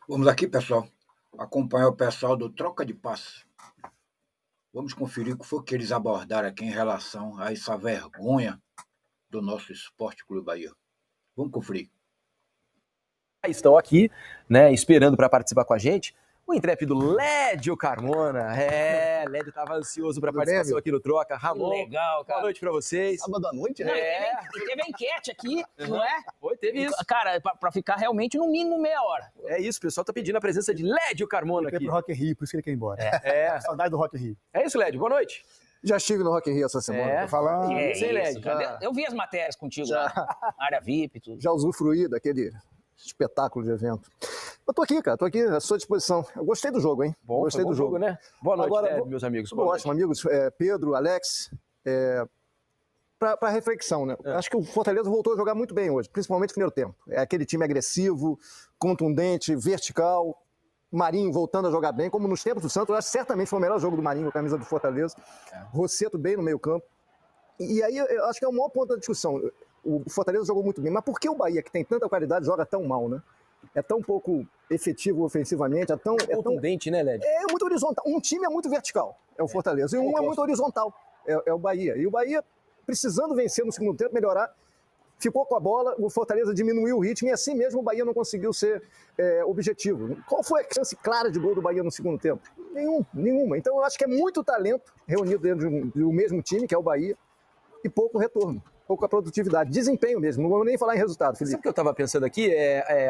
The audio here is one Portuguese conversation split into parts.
Vamos aqui, pessoal, acompanhar o pessoal do Troca de Passe. Vamos conferir o que foi que eles abordaram aqui em relação a essa vergonha do nosso Esporte Clube Bahia. Vamos conferir. Estão aqui, né, esperando para participar com a gente, o intrépido Lédio Carmona. Lédio estava ansioso para a participação aqui no Troca. Ramon, legal, cara. Boa noite para vocês. Sábado à noite, né? Teve a enquete aqui, não é? Foi, teve isso. Cara, para ficar realmente no mínimo meia hora. É isso, o pessoal tá pedindo a presença de Lédio Carmona aqui. Ele pro Rock in Rio, por isso que ele quer ir embora. Saudade do Rock in Rio. É isso, Lédio, boa noite. Já estive no Rock in Rio essa semana, tô falando. Lédio. Eu vi as matérias contigo lá, área VIP e tudo. Já usufruí daquele espetáculo de evento. Eu tô aqui, cara, tô aqui à sua disposição. Eu gostei do jogo, hein? Bom, gostei do jogo, né? Boa noite, agora, meus amigos. Tudo ótimo, amigos. Pedro, Alex, para reflexão, né? Acho que o Fortaleza voltou a jogar muito bem hoje, principalmente no primeiro tempo. É aquele time agressivo, contundente, vertical. Marinho voltando a jogar bem, como nos tempos do Santos. Eu acho que certamente foi o melhor jogo do Marinho com a camisa do Fortaleza. Rosseto bem no meio campo. E aí eu acho que é o maior ponto da discussão. O Fortaleza jogou muito bem, mas por que o Bahia, que tem tanta qualidade, joga tão mal, né? É tão pouco efetivo ofensivamente, é tão contundente, né, Lédio? É muito horizontal. Um time é muito vertical, é o Fortaleza, e um é muito horizontal, é o Bahia. E o Bahia, precisando vencer no segundo tempo, melhorar, ficou com a bola, o Fortaleza diminuiu o ritmo, e assim mesmo o Bahia não conseguiu ser objetivo. Qual foi a chance clara de gol do Bahia no segundo tempo? Nenhuma. Então eu acho que é muito talento reunido dentro do mesmo time, que é o Bahia, e pouco retorno. Pouca produtividade, desempenho mesmo, não vou nem falar em resultado, Felipe. Sabe o que eu estava pensando aqui?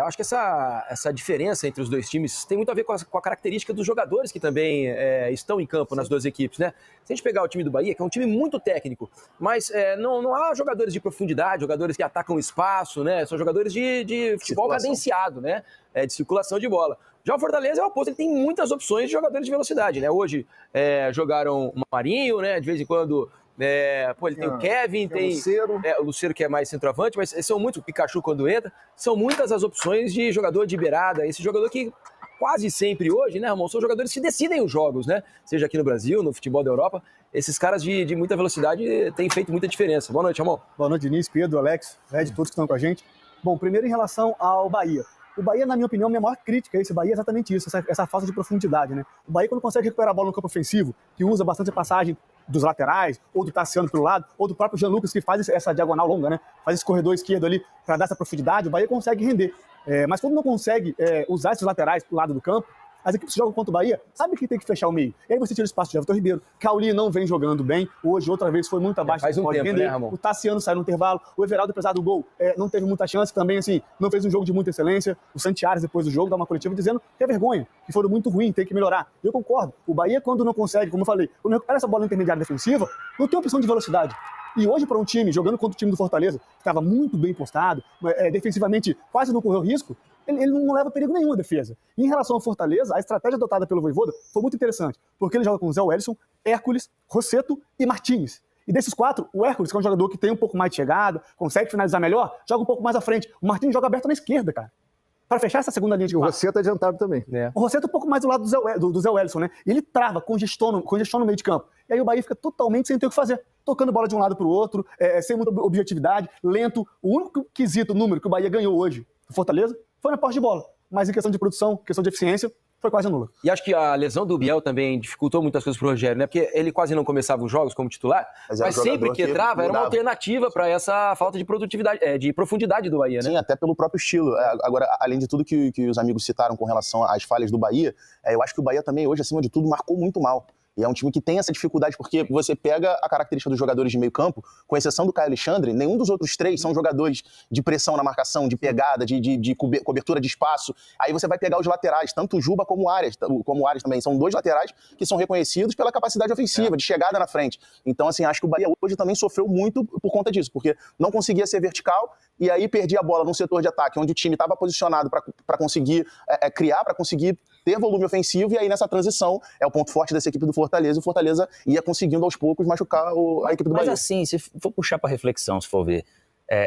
Acho que essa diferença entre os dois times tem muito a ver com a característica dos jogadores que também estão em campo nas duas equipes, né? Se a gente pegar o time do Bahia, que é um time muito técnico, mas não há jogadores de profundidade, jogadores que atacam espaço, né? São jogadores de futebol cadenciado, né? De circulação de bola. Já o Fortaleza é o oposto, ele tem muitas opções de jogadores de velocidade, né? Hoje jogaram o Marinho, né? De vez em quando... ele tem o Kevin, tem o Lucero, que é mais centroavante, mas são muitos, o Pikachu quando entra, são muitas as opções de jogador de beirada, esse jogador que quase sempre hoje, né, Ramon, são jogadores que decidem os jogos, né, seja aqui no Brasil, no futebol da Europa, esses caras de muita velocidade têm feito muita diferença. Boa noite, Ramon. Boa noite, Diniz, Pedro, Alex, Red, todos que estão com a gente. Bom, primeiro em relação ao Bahia. O Bahia, na minha opinião, minha maior crítica a esse Bahia é exatamente isso, essa falta de profundidade, né? O Bahia, quando consegue recuperar a bola no campo ofensivo, que usa bastante passagem dos laterais, ou do Tassiano pelo lado, ou do próprio Jean Lucas, que faz essa diagonal longa, né? Faz esse corredor esquerdo ali para dar essa profundidade, o Bahia consegue render. Mas quando não consegue usar esses laterais pro lado do campo, as equipes que jogam contra o Bahia sabem que tem que fechar o meio. E aí você tira o espaço de Everton Ribeiro. Cauli não vem jogando bem. Hoje, outra vez, foi muito abaixo. Faz um tempo, render. Né, Ramon? O Tassiano saiu no intervalo. O Everaldo, apesar do gol, não teve muita chance. Também, assim, não fez um jogo de muita excelência. O Santiares, depois do jogo, dá uma coletiva dizendo que é vergonha, que foram muito ruins, tem que melhorar. Eu concordo. O Bahia, quando não consegue, como eu falei, quando recupera essa bola intermediária defensiva, não tem opção de velocidade. E hoje, para um time, jogando contra o time do Fortaleza, que estava muito bem postado, defensivamente quase não correu risco, ele não leva perigo nenhum à defesa. E em relação ao Fortaleza, a estratégia adotada pelo Vojvoda foi muito interessante, porque ele joga com o Zé Wellison, Hércules, Rosseto e Martins. E desses quatro, o Hércules, que é um jogador que tem um pouco mais de chegada, consegue finalizar melhor, joga um pouco mais à frente. O Martins joga aberto na esquerda, cara, para fechar essa segunda linha de o Rosseto é adiantado também. O Rosseto um pouco mais do lado do Zé Wellison, né? E ele trava, congestiona no meio de campo. E aí o Bahia fica totalmente sem ter o que fazer. Tocando bola de um lado para o outro, sem muita objetividade, lento. O único quesito, número que o Bahia ganhou hoje do Fortaleza foi na posse de bola. Mas em questão de produção, questão de eficiência, foi quase nula. E acho que a lesão do Biel também dificultou muitas coisas pro Rogério, né? Porque ele quase não começava os jogos como titular, mas sempre que entrava era uma alternativa para essa falta de produtividade, de profundidade do Bahia, né? Sim, até pelo próprio estilo. Agora, além de tudo que os amigos citaram com relação às falhas do Bahia, eu acho que o Bahia também hoje, acima de tudo, marcou muito mal. E é um time que tem essa dificuldade, porque você pega a característica dos jogadores de meio campo, com exceção do Caio Alexandre, nenhum dos outros três são jogadores de pressão na marcação, de pegada, de cobertura de espaço. Aí você vai pegar os laterais, tanto o Juba como o Arias também. São dois laterais que são reconhecidos pela capacidade ofensiva, de chegada na frente. Então, assim, acho que o Bahia hoje também sofreu muito por conta disso, porque não conseguia ser vertical e aí perdia a bola num setor de ataque, onde o time estava posicionado para conseguir criar, para conseguir ter volume ofensivo, e aí nessa transição é o ponto forte dessa equipe do Fortaleza, e o Fortaleza ia conseguindo aos poucos machucar a equipe do Bahia. Mas assim, se for puxar para reflexão, se for ver,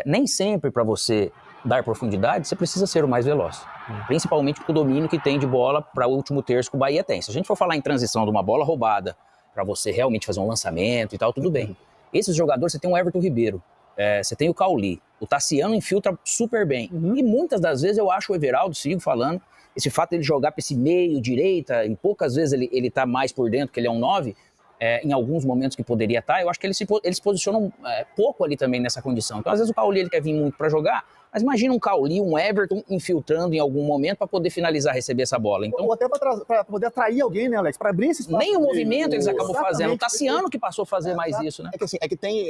nem sempre para você dar profundidade, você precisa ser o mais veloz. Principalmente com o domínio que tem de bola para o último terço que o Bahia tem. Se a gente for falar em transição de uma bola roubada, para você realmente fazer um lançamento e tal, tudo bem. Esses jogadores, você tem um Everton Ribeiro, você tem o Cauli, o Tassiano infiltra super bem. E muitas das vezes eu acho o Everaldo, sigo falando, esse fato de ele jogar para esse meio, direita, e poucas vezes ele tá mais por dentro, que ele é um 9, em alguns momentos que poderia estar, eu acho que eles se posicionam pouco ali também nessa condição. Então, às vezes o Cauli ele quer vir muito para jogar, mas imagina um Cauli, um Everton infiltrando em algum momento para poder finalizar, receber essa bola. Então, ou até para poder atrair alguém, né, Alex? Para abrir esse espaço. Nem o movimento eles acabam fazendo. O Tassiano que passou a fazer mais isso, né?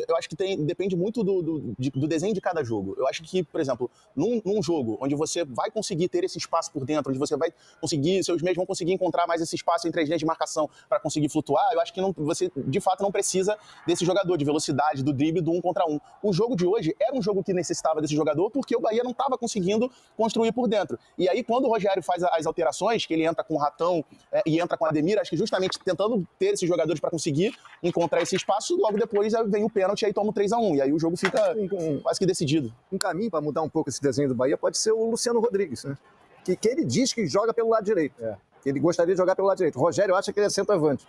Eu acho que depende muito do desenho de cada jogo. Eu acho que, por exemplo, num jogo onde você vai conseguir ter esse espaço por dentro, onde você vai conseguir, seus meios vão conseguir encontrar mais esse espaço entre as linhas de marcação para conseguir flutuar, eu acho que você, de fato, não precisa desse jogador, de velocidade, do drible, do 1 contra 1. O jogo de hoje era um jogo que necessitava desse jogador porque o Bahia não estava conseguindo construir por dentro. E aí, quando o Rogério faz as alterações, que ele entra com o Ratão e entra com o Ademir, acho que justamente tentando ter esses jogadores para conseguir encontrar esse espaço, logo depois vem o pênalti e aí toma o 3-1. E aí o jogo fica quase que decidido. Um caminho para mudar um pouco esse desenho do Bahia pode ser o Luciano Rodrigues, né? Que ele diz que joga pelo lado direito. Que ele gostaria de jogar pelo lado direito. O Rogério acha que ele é centroavante.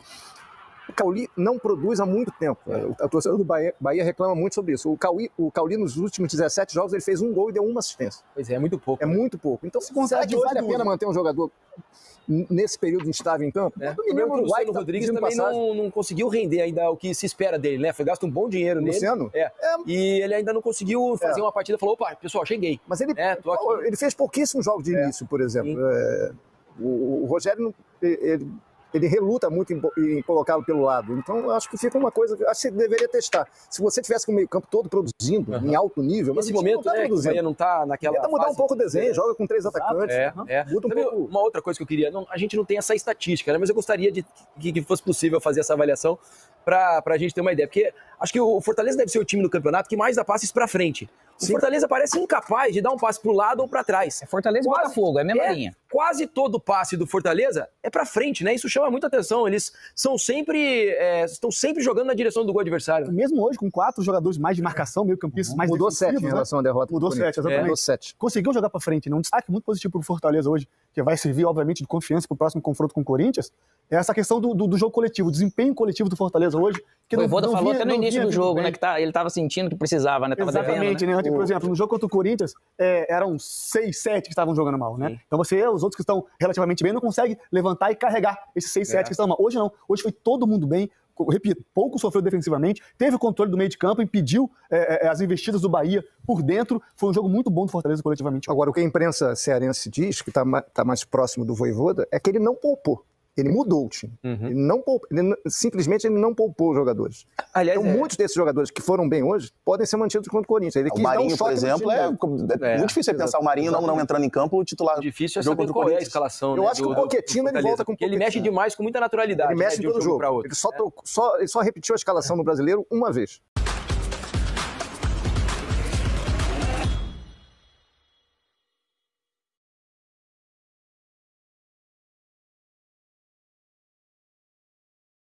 O Cauli não produz há muito tempo. A torcida do Bahia reclama muito sobre isso. O Cauli, nos últimos 17 jogos, ele fez 1 gol e deu 1 assistência. Pois é muito pouco. É muito pouco. Então, será que vale a pena manter um jogador nesse período instável em campo? O Luciano Rodrigues também não conseguiu render ainda o que se espera dele, né? Foi gasto um bom dinheiro nele. Luciano? E ele ainda não conseguiu fazer uma partida. Falou, opa, pessoal, cheguei. Mas ele fez pouquíssimos jogos de início, por exemplo. O Rogério, ele reluta muito em colocá-lo pelo lado. Então, eu acho que fica uma coisa... Acho que você deveria testar. Se você tivesse com o meio campo todo produzindo, em alto nível... Nesse momento, não tá produzindo. Não tá naquela tenta mudar um pouco o desenho, joga com 3 atacantes. Muda um pouco. Uma outra coisa que eu queria... a gente não tem essa estatística, né? Mas eu gostaria que fosse possível fazer essa avaliação para a gente ter uma ideia. Porque acho que o Fortaleza deve ser o time do campeonato que mais dá passes para frente. O Fortaleza parece incapaz de dar um passe para o lado ou para trás. Fortaleza e Botafogo, é a mesma linha. Quase todo passe do Fortaleza é para frente, né? Isso chama muita atenção. Eles estão sempre jogando na direção do gol adversário. Mesmo hoje, com 4 jogadores mais de marcação, meio campistas mais mudou 7 em relação à derrota. Mudou 7, exatamente. Mudou 7. Conseguiu jogar para frente, né? Um destaque muito positivo para o Fortaleza hoje, que vai servir, obviamente, de confiança para o próximo confronto com o Corinthians, é essa questão do jogo coletivo, o desempenho coletivo do Fortaleza hoje. Que o Voivoda falou até no início do jogo, né? Que ele estava sentindo que precisava, né? Tava exatamente, devendo, né? Por exemplo, no jogo contra o Corinthians, eram 6, 7 que estavam jogando mal, né? Então os outros que estão relativamente bem, não conseguem levantar e carregar esses 6, 7 que estão mal. Hoje não. Hoje foi todo mundo bem. Repito, pouco sofreu defensivamente, teve o controle do meio de campo, impediu as investidas do Bahia por dentro. Foi um jogo muito bom do Fortaleza coletivamente. Agora, o que a imprensa cearense diz, que está mais próximo do Voivoda, é que ele não poupou. Ele mudou o time. Ele não poupou, simplesmente ele não poupou os jogadores. Aliás, então, muitos desses jogadores que foram bem hoje podem ser mantidos contra o Corinthians. Ele o Marinho, por exemplo, é muito difícil você pensar o Marinho não entrando em campo titular. Difícil é saber qual é a escalação. Eu acho que o Pochettino ele volta com o Ele mexe demais com muita naturalidade. Ele mexe em todo jogo. Ele só repetiu a escalação no Brasileiro uma vez.